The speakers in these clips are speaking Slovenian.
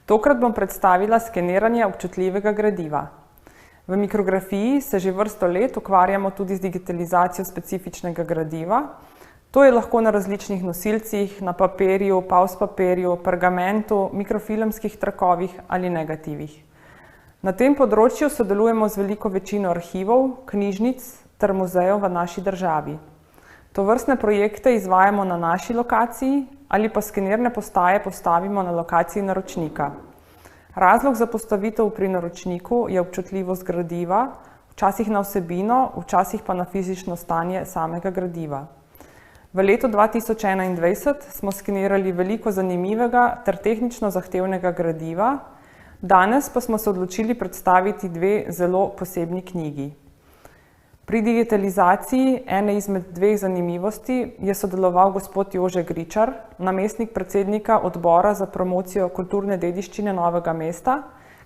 Tokrat bom predstavila skeniranje občutljivega gradiva. V mikrografiji se že vrsto let ukvarjamo tudi z digitalizacijo specifičnega gradiva. To je lahko na različnih nosilcih, na papirju, paus papirju, pergamentu, mikrofilmskih trakovih ali negativih. Na tem področju sodelujemo z veliko večino arhivov, knjižnic ter muzejev v naši državi. Tovrstne projekte izvajamo na naši lokaciji ali pa skenirne postaje postavimo na lokaciji naročnika. Razlog za postavitev pri naročniku je občutljivost gradiva, včasih na vsebino, včasih pa na fizično stanje samega gradiva. V letu 2021 smo skenirali veliko zanimivega ter tehnično zahtevnega gradiva, danes pa smo se odločili predstaviti dve zelo posebni knjigi. Pri digitalizaciji ene izmed dveh zanimivosti je sodeloval gospod Jože Gričar, namestnik predsednika odbora za promocijo kulturne dediščine Novega mesta,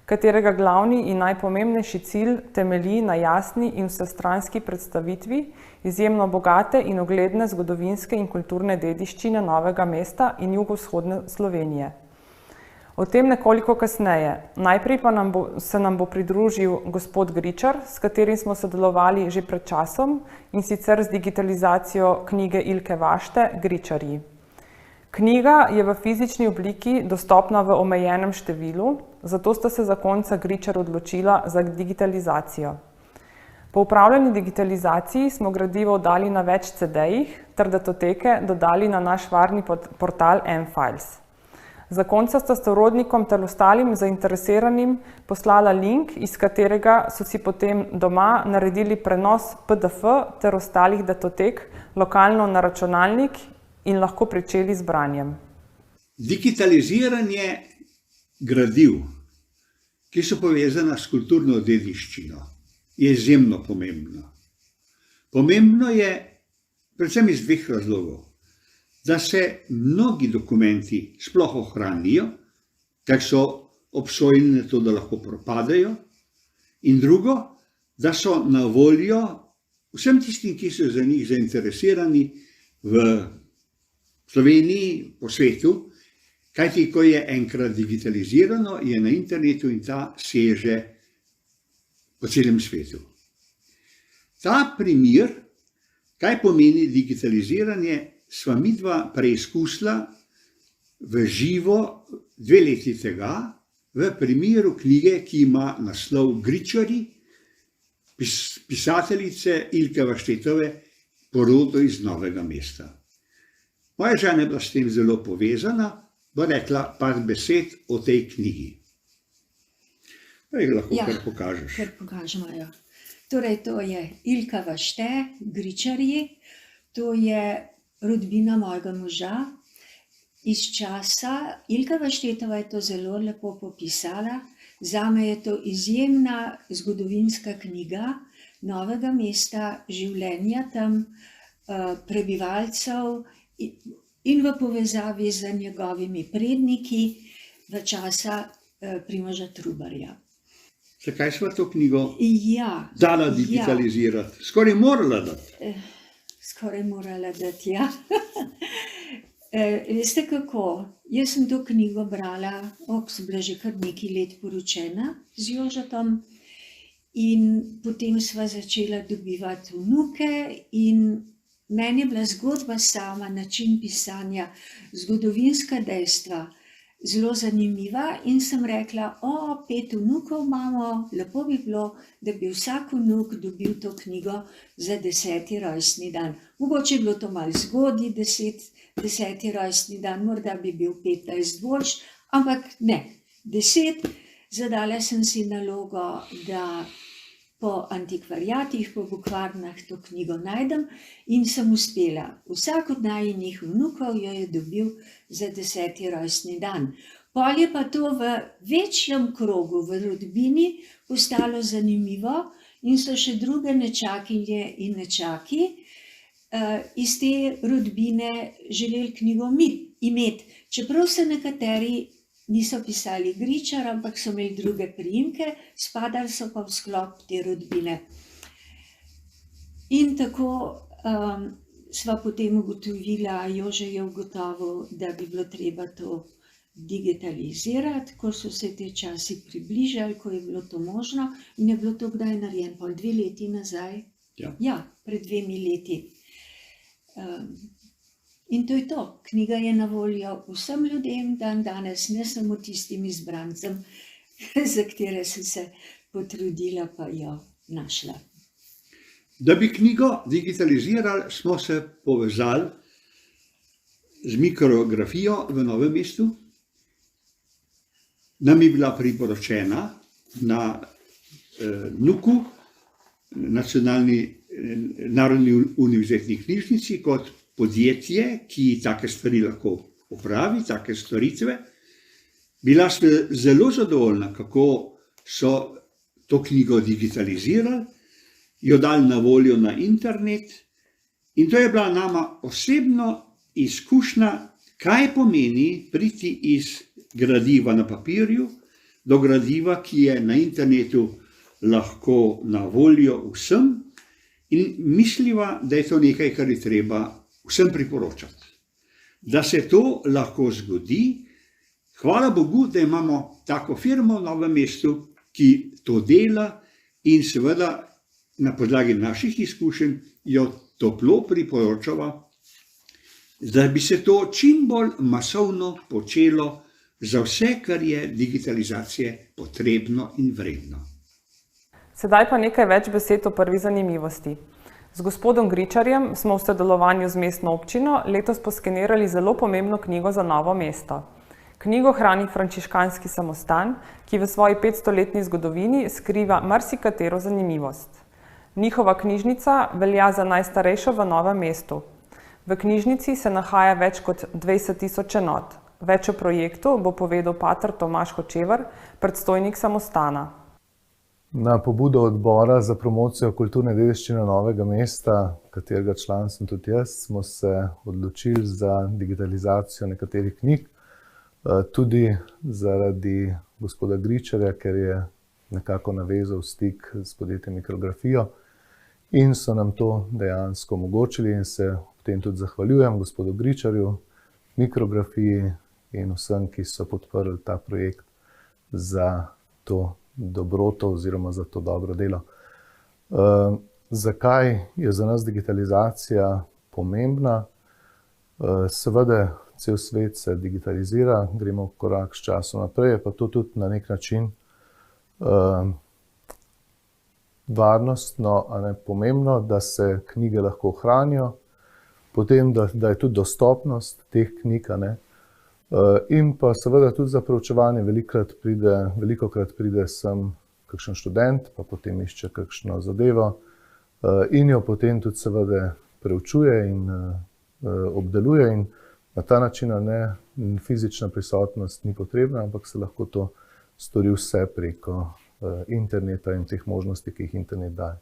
katerega glavni in najpomembnejši cilj temelji na jasni in vsestranski predstavitvi izjemno bogate in ugledne zgodovinske in kulturne dediščine Novega mesta in jugovzhodne Slovenije. O tem nekoliko kasneje. Najprej pa se nam bo pridružil gospod Gričar, s katerim smo sodelovali že pred časom, in sicer z digitalizacijo knjige Ilke Vašte Gričarji. Knjiga je v fizični obliki dostopna v omejenem številu, zato sta se zakonca Gričar odločila za digitalizacijo. Po upravljeni digitalizaciji smo gradivo dali na več CD-jih ter datoteke dodali na naš varni portal mFiles. Zakonca sta sorodnikom ter ostalim zainteresiranim poslala link, iz katerega so si potem doma naredili prenos PDF ter ostalih datotek lokalno na računalnik in lahko pričeli z branjem. Digitaliziranje gradiv, ki so povezana s kulturno dediščino, je izjemno pomembno. Pomembno je predvsem iz dveh razlogov. Da se mnogi dokumenti sploh ohranijo, ker so obsojeni na to, da lahko propadajo, in drugo, da so na voljo vsem tistim, ki so za njih zainteresirani v Sloveniji, po svetu, kajti ko je enkrat digitalizirano, je na internetu in ta seže po celem svetu. Ta primer, kaj pomeni digitaliziranje, sva midva preizkusila v živo 2 leti tega v primeru knjige, ki ima naslov Gričarji, pisateljice Ilke Vaštetove Porodo iz Novega mesta. Moja žena je bila s tem zelo povezana, bo rekla par besed o tej knjigi. Lahko kar pokažeš. Kar pokažemo, ja. Torej, to je Ilka Vašte, Gričarji, to je rodbina mojega moža iz časa. Ilka Vaštetova je to zelo lepo popisala. Zame je to izjemna zgodovinska knjiga Novega mesta, življenja tam, prebivalcev in v povezavi z njegovimi predniki v časa Primoža Trubarja. Zakaj sva to knjigo dala digitalizirati? Skoraj morala dati. Skoraj morala dati, ja. Veste kako, jaz sem to knjigo brala, sem bila že kar nekaj let poročena z Jožetom in potem sva začela dobivati vnuke in meni je bila zgodba sama, način pisanja, zgodovinska dejstva zelo zanimiva in sem rekla, 5 vnukov imamo, lepo bi bilo, da bi vsak vnuk dobil to knjigo za 10. rojstni dan. Mogoče je bilo to malo zgodaj, 10. rojstni dan, morda bi bil 15 boljši, ampak ne, 10. Zadala sem si nalogo, da po antikvariatih, po bukvarnah to knjigo najdem in sem uspela. Vsak od najinih vnukov jo je dobil za 10. rojstni dan. Pol je pa to v večjem krogu v rodbini postalo zanimivo in so še druge nečakinje in nečaki iz te rodbine želeli knjigo imeti. Čeprav se nekateri niso pisali Gričar, ampak so imeli druge priimke, spadali so pa v sklop te rodbine. In tako sva potem ugotovila, Jože je ugotovil, da bi bilo treba to digitalizirati, ko so se te časi približali, ko je bilo to možno in je bilo to kdaj narejeno, pol 2 leti nazaj. Ja, pred 2 leti. In to je to. Knjiga je na voljo vsem ljudem danes, ne samo tistim izbrancem, za katere sem se potrudila pa jo našla. Da bi knjigo digitalizirali, smo se povezali z mikrografijo v Novem mestu. Nam je bila priporočena na NUK-u, Narodni univerzitetni knjižnici, kot podjetje, ki take stvari lahko opravi, take storitve. Bila sem zelo zadovoljna, kako so to knjigo digitalizirali, jo dali na voljo na internet. In to je bila nama osebno izkušnja, kaj pomeni priti iz gradiva na papirju do gradiva, ki je na internetu lahko na voljo vsem. In misliva, da je to nekaj, kar je treba vsem priporočati. Da se to lahko zgodi, hvala Bogu, da imamo tako firmo v Novem mestu, ki to dela in seveda na podlagi naših izkušenj jo toplo priporočava, da bi se to čim bolj masovno počelo za vse, kar je digitalizacije potrebno in vredno. Sedaj pa nekaj več besed o prvi zanimivosti. Z gospodom Gričarjem smo v sodelovanju z mestno občino letos poskenirali zelo pomembno knjigo za Novo mesto. Knjigo hrani frančiškanski samostan, ki v svoji 500-letni zgodovini skriva marsikatero zanimivost. Njihova knjižnica velja za najstarejšo v Novem mestu. V knjižnici se nahaja več kot 20.000 enot. Več o projektu bo povedal pater Tomaž Hočevar, predstojnik samostana. Na pobudo odbora za promocijo kulturne dediščine Novega mesta, katerega član sem tudi jaz, smo se odločili za digitalizacijo nekaterih knjig, tudi zaradi gospoda Gričarja, ker je nekako navezal stik s podjetjem Mikrografijo in so nam to dejansko omogočili in se v tem tudi zahvaljujem gospodu Gričarju, Mikrografiji in vsem, ki so podprli ta projekt za to dobroto oziroma za to dobro delo. Zakaj je za nas digitalizacija pomembna? Seveda, cel svet se digitalizira, gremo korak s časom naprej, pa to tudi na nek način varnostno, a ne pomembno, da se knjige lahko ohranijo, potem, da je tudi dostopnost teh knjig, a ne. In pa seveda tudi za preučevanje velikokrat pride sem kakšen študent, pa potem išče kakšno zadevo in jo potem tudi seveda preučuje in obdeluje in na ta način fizična prisotnost ni potrebna, ampak se lahko to stori vse preko interneta in teh možnosti, ki jih internet daje.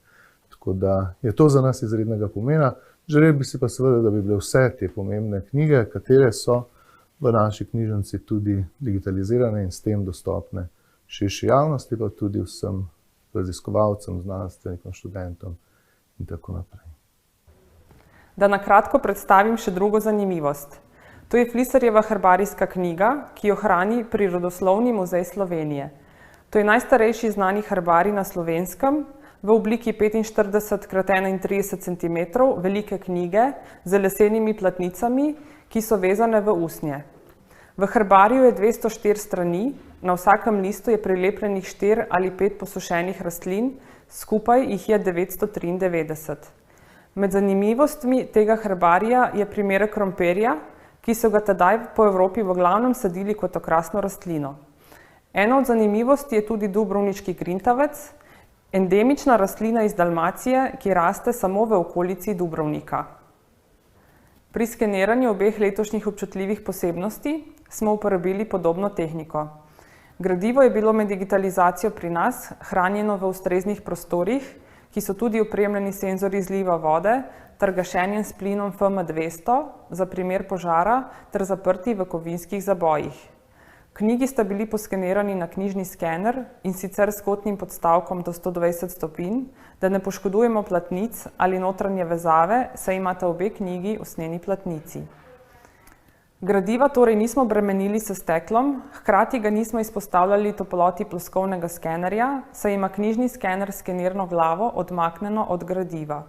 Tako da je to za nas izrednega pomena. Želeli bi si pa seveda, da bi bile vse te pomembne knjige, katere so v naši knjižnici tudi digitalizirane in s tem dostopne širši javnosti, pa tudi vsem raziskovalcem, znanstvenikom, študentom in tako naprej. Da na kratko predstavim še drugo zanimivost. To je Flisarjeva herbarijska knjiga, ki jo hrani Prirodoslovni muzej Slovenije. To je najstarejši znani herbarij na Slovenskem, v obliki 45x31 cm velike knjige z lesenimi platnicami, ki so vezane v usnje. V herbariju je 204 strani, na vsakem listu je prilepljenih 4 ali 5 posušenih rastlin, skupaj jih je 993. Med zanimivostmi tega herbarija je primer krompirja, ki so ga tedaj po Evropi v glavnem sadili kot okrasno rastlino. Ena od zanimivosti je tudi dubrovniški grintavec, endemična rastlina iz Dalmacije, ki raste samo v okolici Dubrovnika. Pri skeniranju obeh letošnjih občutljivih posebnosti smo uporabili podobno tehniko. Gradivo je bilo med digitalizacijo pri nas hranjeno v ustreznih prostorih, ki so tudi opremljeni senzorji izliva vode ter gašenjem s plinom FM200 za primer požara ter zaprti v kovinskih zabojih. Knjigi sta bili poskenirani na knjižni skener in sicer s kotnim podstavkom do 120 stopinj, da ne poškodujemo platnic ali notranje vezave, saj imata obe knjigi usnjeni platnici. Gradiva torej nismo bremenili s steklom, hkrati ga nismo izpostavljali toploti ploskovnega skenerja, saj ima knjižni skener skenirno glavo odmaknjeno od gradiva.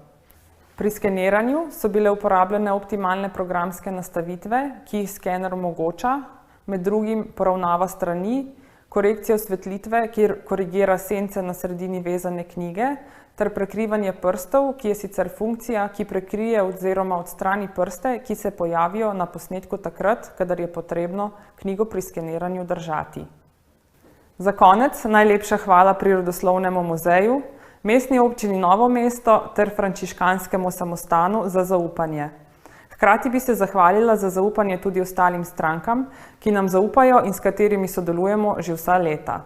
Pri skeniranju so bile uporabljene optimalne programske nastavitve, ki jih skener omogoča, med drugim poravnava strani, korekcija osvetlitve, kjer korigira sence na sredini vezane knjige, ter prekrivanje prstov, ki je sicer funkcija, ki prekrije oziroma odstrani prste, ki se pojavijo na posnetku takrat, kadar je potrebno knjigo pri skeniranju držati. Za konec najlepša hvala Prirodoslovnemu muzeju, Mestni občini Novo mesto ter Frančiškanskemu samostanu za zaupanje. Hkrati bi se zahvalila za zaupanje tudi ostalim strankam, ki nam zaupajo in s katerimi sodelujemo že vsa leta.